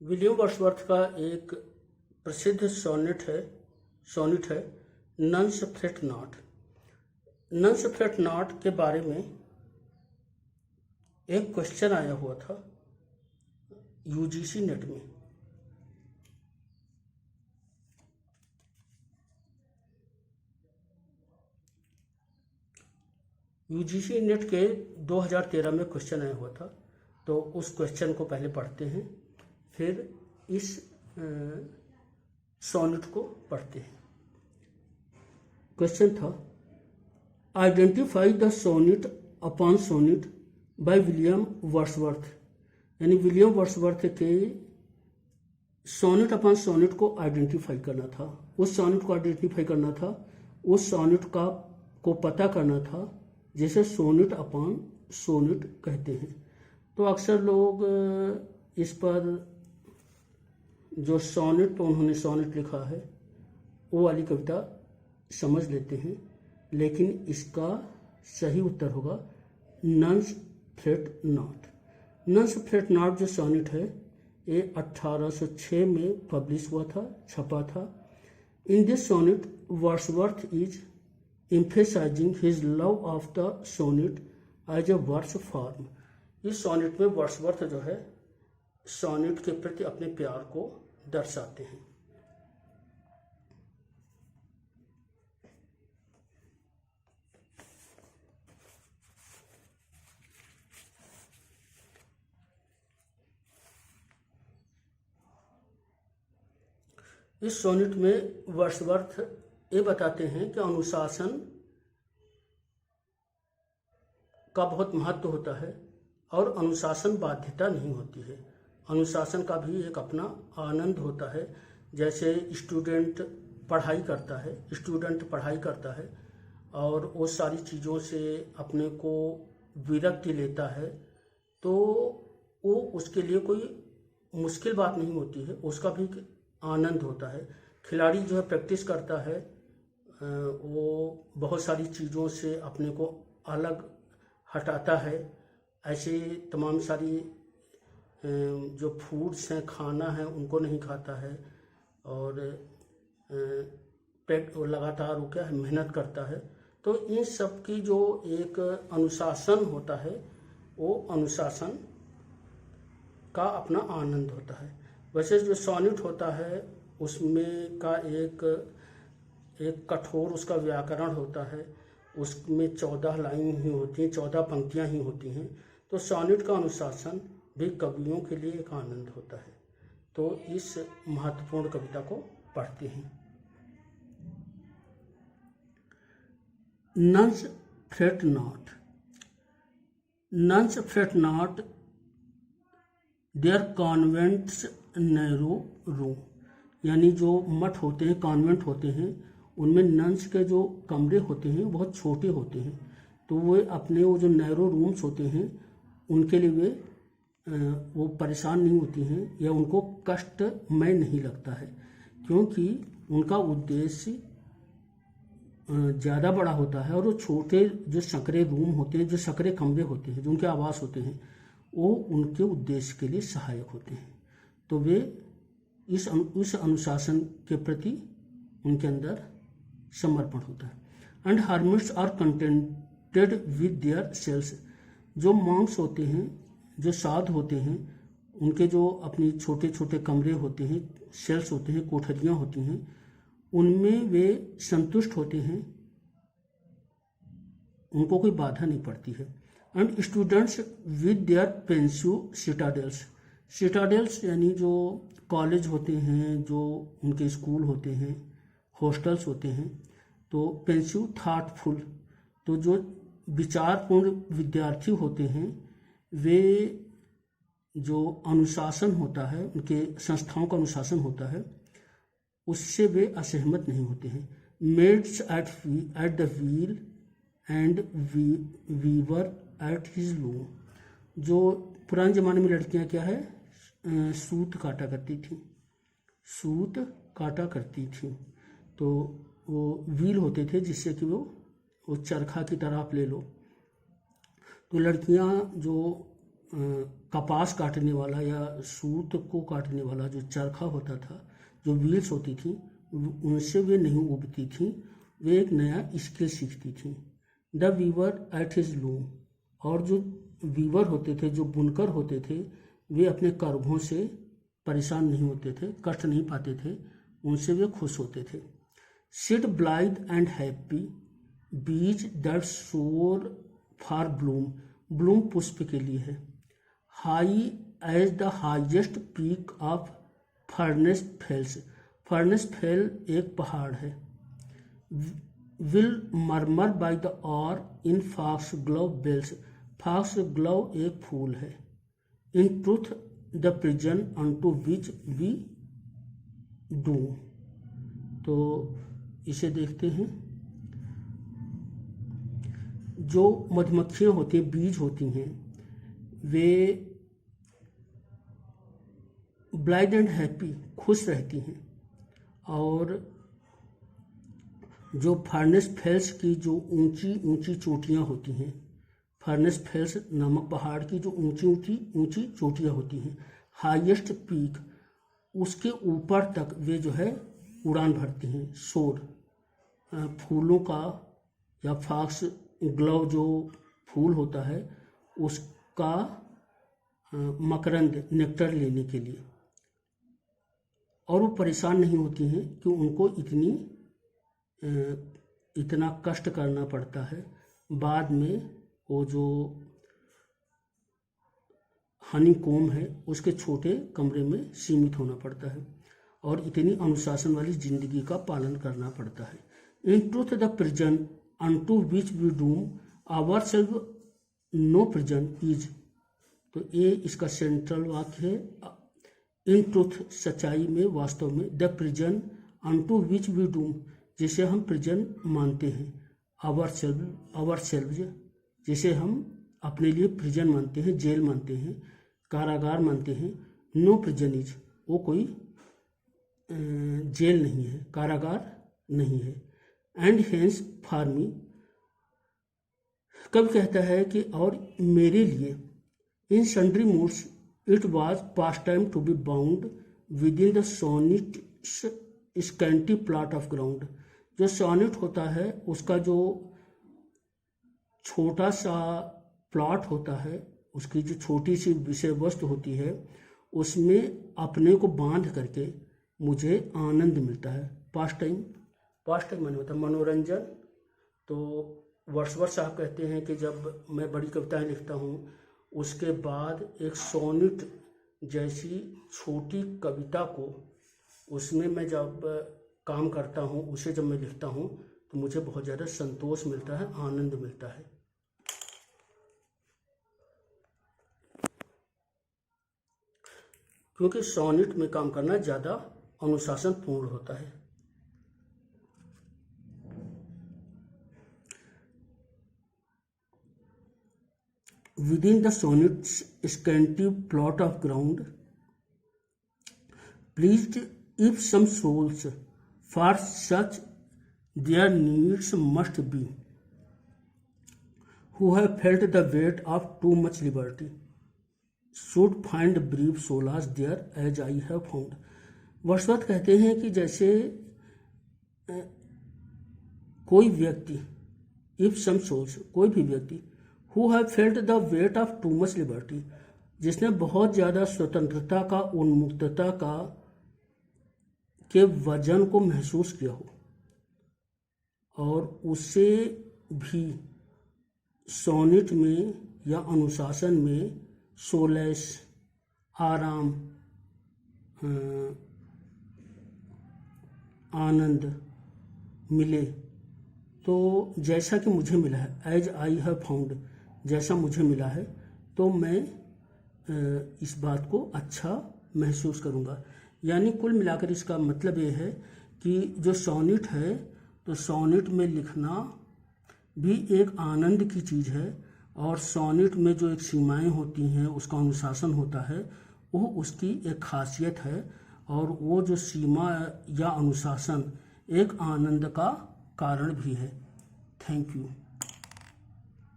William Wordsworth का एक प्रसिद्ध सोनेट है nuns fret not. Nuns fret not के बारे में एक क्वेश्चन आया हुआ था यूजीसी नेट में। यूजीसी नेट के 2013 में क्वेश्चन आया हुआ था, तो उस क्वेश्चन को पहले पढ़ते हैं, फिर इस सोनेट को पढ़ते हैं। क्वेश्चन था, identify the sonnet upon sonnet by William Wordsworth. यानी विलियम वर्ड्सवर्थ के सोनेट अपॉन सोनेट को आइडेंटिफाई करना था, उस सोनेट को आइडेंटिफाई करना था, उस सोनेट को पता करना था जिसे सोनेट अपॉन सोनेट कहते हैं। तो अक्सर लोग इस पर जो सोनेट, तो उन्होंने सोनेट लिखा है, वो वाली कविता समझ लेते हैं, लेकिन इसका सही उत्तर होगा nuns fret not. Nuns fret not जो सोनेट है ये 1806 में पब्लिश हुआ था, छपा था। In this sonnet Wordsworth is emphasizing his love of the sonnet as a verse form। इस सोनेट में वर्ड्सवर्थ जो है सोनेट के प्रति अपने प्यार को दर्शाते हैं। इस सोनेट में वर्ड्सवर्थ ये बताते हैं कि अनुशासन का बहुत महत्व होता है और अनुशासन बाध्यता नहीं होती है। अनुशासन का भी एक अपना आनंद होता है। जैसे स्टूडेंट पढ़ाई करता है और वो सारी चीज़ों से अपने को विरक्ति लेता है, तो वो उसके लिए कोई मुश्किल बात नहीं होती है, उसका भी आनंद होता है। खिलाड़ी जो है प्रैक्टिस करता है, वो बहुत सारी चीज़ों से अपने को अलग हटाता है। ऐसे तमाम सारी जो फूड्स हैं, खाना है, उनको नहीं खाता है और लगातार वो क्या है, मेहनत करता है। तो इन सब की जो एक अनुशासन होता है, वो अनुशासन का अपना आनंद होता है। वैसे जो सोनेट होता है उसमें का एक कठोर उसका व्याकरण होता है, उसमें 14 लाइन ही होती हैं, 14 पंक्तियां ही होती हैं। तो सोनेट का अनुशासन भी कवियों के लिए एक आनंद होता है। तो इस महत्वपूर्ण कविता को पढ़ते हैं। Nuns fret not. Nuns fret not their convent's narrow room. यानी जो मठ होते हैं, कॉन्वेंट होते हैं, उनमें नन्स के जो कमरे होते हैं बहुत छोटे होते हैं। तो वे अपने वो जो नैरो रूम्स होते हैं उनके लिए वो परेशान नहीं होती हैं या उनको कष्टमय नहीं लगता है, क्योंकि उनका उद्देश्य ज़्यादा बड़ा होता है और वो छोटे जो संकरे रूम होते हैं, जो संकरे कमरे होते हैं, जो उनके आवास होते हैं, वो उनके उद्देश्य के लिए सहायक होते हैं। तो वे इस अनुशासन के प्रति उनके अंदर समर्पण होता है। And hermits are contented with their cells. जो मॉन्क्स होते हैं, जो साध होते हैं, उनके जो अपनी छोटे छोटे कमरे होते हैं, सेल्स होते हैं, कोठरियाँ होती हैं, उनमें वे संतुष्ट होते हैं, उनको कोई बाधा नहीं पड़ती है। And students with their pensive citadels. Citadels यानी जो कॉलेज होते हैं, जो उनके स्कूल होते हैं, हॉस्टल्स होते हैं। तो पेंसिव थाटफुल, तो जो विचारपूर्ण विद्यार्थी होते हैं, वे जो अनुशासन होता है, उनके संस्थाओं का अनुशासन होता है, उससे वे असहमत नहीं होते हैं। Maids at the wheel and weaver at his loom. जो पुराने ज़माने में लड़कियां क्या है, सूत काटा करती थी। तो वो व्हील होते थे जिससे कि वो चरखा की तरह आप ले लो। तो लड़कियां जो कपास काटने वाला या सूत को काटने वाला जो चरखा होता था, जो व्हील्स होती थी, उनसे वे नहीं उबती थी, वे एक नया स्किल सीखती थी। The weaver at his loom, और जो वीवर होते थे, जो बुनकर होते थे, वे अपने कर्मों से परेशान नहीं होते थे, कष्ट नहीं पाते थे, उनसे वे खुश होते थे। Sit blithe and happy, bees that soar for bloom, bloom पुष्प के लिए है। High as the highest peak of Furness Fells, Furness Fell एक पहाड़ है। Will murmur by the hour in foxglove bells, foxglove एक फूल है। In truth the prison unto which we do, तो इसे देखते हैं। जो मधुमक्खियाँ होती हैं, बीज होती हैं, वे ब्लाइथ एंड हैप्पी, खुश रहती हैं, और जो फर्नेस फेल्स की जो ऊंची ऊंची चोटियाँ होती हैं, फर्नेस फेल्स नामक पहाड़ की जो ऊंची ऊंची ऊंची चोटियाँ होती हैं, हाईएस्ट पीक, उसके ऊपर तक वे जो है उड़ान भरती हैं। सोर, फूलों का या फॉक्स ग्लोव जो फूल होता है उसका मकरंद, नेक्टर लेने के लिए, और वो परेशान नहीं होती हैं कि उनको इतना कष्ट करना पड़ता है। बाद में वो जो हनी कोम है उसके छोटे कमरे में सीमित होना पड़ता है, और इतनी अनुशासन वाली जिंदगी का पालन करना पड़ता है। In truth the prison unto which we doom ourself no prison is, तो ये इसका सेंट्रल वाक्य है। इन ट्रूथ, सच्चाई में, वास्तव में, the prison unto which we doom, जिसे हम प्रिजन मानते हैं, आवर सेल्फ, जिसे हम अपने लिए प्रिजन मानते हैं, जेल मानते हैं, कारागार मानते हैं। नो प्रिजन इज, वो कोई जेल नहीं है, कारागार नहीं है। एंड हेंस फॉर मी, कब कहता है कि और मेरे लिए, in sundry moods it was pastime to be bound within the sonnet's scanty plot of ground, जो सोनेट होता है उसका जो छोटा सा प्लॉट होता है, उसकी जो छोटी सी विषय वस्तु होती है, उसमें अपने को बांध करके मुझे आनंद मिलता है। पास्ट टाइम माने होता है मनोरंजन। तो वर्ड्सवर्थ साहब कहते हैं कि जब मैं बड़ी कविताएं लिखता हूँ, उसके बाद एक सोनेट जैसी छोटी कविता को, उसमें मैं जब काम करता हूँ, उसे जब मैं लिखता हूँ, तो मुझे बहुत ज़्यादा संतोष मिलता है, आनंद मिलता है। क्योंकि सोनेट में काम करना ज़्यादा अनुशासन पूर्ण होता है। Within the sonnet's scanty plot of ground, pleased if some souls, for such their needs must be, who have felt the weight of too much liberty, should find brief solace there as I have found. Wordsworth कहते हैं कि जैसे कोई व्यक्ति, if some souls, कोई भी व्यक्ति, who have felt the weight of too much liberty, जिसने बहुत ज़्यादा स्वतंत्रता का, उन्मुक्तता का के वजन को महसूस किया हो, और उसे भी सोनेट में या अनुशासन में सोलेस, आराम, आनंद मिले, तो जैसा कि मुझे मिला है, एज आई हैव फाउंड, जैसा मुझे मिला है, तो मैं इस बात को अच्छा महसूस करूँगा। यानी कुल मिलाकर इसका मतलब ये है कि जो सोनेट है, तो सोनेट में लिखना भी एक आनंद की चीज़ है, और सोनेट में जो एक सीमाएं होती हैं, उसका अनुशासन होता है, वो उसकी एक खासियत है, और वो जो सीमा या अनुशासन एक आनंद का कारण भी है। Thank you.